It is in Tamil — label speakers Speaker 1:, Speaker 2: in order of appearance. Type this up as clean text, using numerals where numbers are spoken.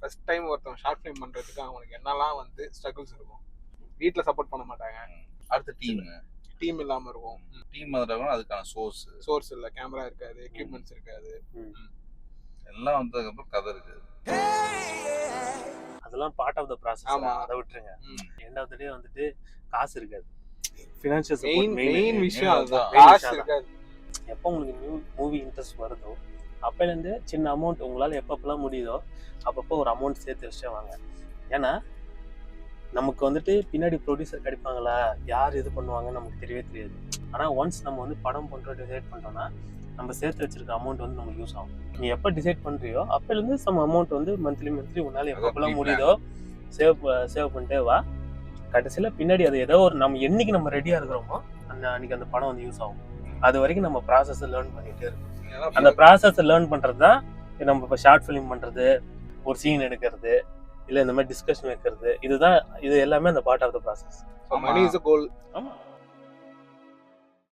Speaker 1: ஃபர்ஸ்ட் டைம் ஒருத்தன் ஷார்ட் ஃபிலிம் பண்றதுக்கு அவனுக்கு என்னெல்லாம் வந்து ஸ்ட்ரகிள்ஸ் இருக்கும். வீட்ல சப்போர்ட் பண்ண மாட்டாங்க.
Speaker 2: அடுத்த
Speaker 1: டீம் இல்லாம இருக்கும்.
Speaker 2: டீம் அதுக்கான சோர்ஸ்
Speaker 1: இல்ல, கேமரா இருக்காது, எக்யூப்மெண்ட்ஸ் இருக்காது,
Speaker 2: எல்லாம் வந்ததுக்கப்புறம் கதை இருக்குது.
Speaker 3: அதெல்லாம் பார்ட் ஆஃப் த ப்ராசஸ். அதை விட்டுருங்க. எண்ட் ஆஃப் த டே வந்துட்டு காசு இருக்காது. ஃபினான்ஷியல் சப்போர்ட் மெயின் விஷயம் அதுதான். காசு இருக்காது. எப்போ உங்களுக்கு மூவி இன்ட்ரெஸ்ட் வருதோ அப்போலேருந்து சின்ன அமௌண்ட் உங்களால் எப்பப்பெல்லாம் முடியுதோ அப்பப்போ ஒரு அமௌண்ட் சேர்த்து வச்சே வாங்க. ஏன்னா நமக்கு வந்துட்டு பின்னாடி ப்ரொடியூசர் கிடைப்பாங்களா, யார் இது பண்ணுவாங்கன்னு நமக்கு தெரியவே தெரியாது. ஆனால் ஒன்ஸ் நம்ம வந்து படம் பண்ணுறோம் டிசைட் பண்ணிட்டோம்னா நம்ம சேர்த்து வச்சிருக்க அமௌண்ட் வந்து நமக்கு யூஸ் ஆகும். நீ எப்போ டிசைட் பண்ணுறியோ அப்போலேருந்து சம் அமௌண்ட் வந்து மந்த்லி உன்னால் எப்பப்பெல்லாம் முடியுதோ சேவ் பண்ணிட்டே வா. கடைசியில் பின்னாடி அது ஏதோ ஒரு நம்ம என்னைக்கு நம்ம ரெடியாக இருக்கிறோமோ அன்னைக்கு அந்த படம் வந்து யூஸ் ஆகும். அது வரைக்கும் நம்ம ப்ராசஸை லேர்ன் பண்ணிகிட்டே இருக்கோம். அந்த ப்ராசஸை லேர்ன் பண்ணுறது தான் நம்ம இப்போ ஷார்ட் ஃபிலிம் பண்ணுறது, ஒரு சீன் எடுக்கிறது, இல்லை இந்த மாதிரி டிஸ்கஷன் வைக்கிறது, இது எல்லாமே அந்த part of the process.
Speaker 1: Money is a goal.
Speaker 3: ஆமாம்.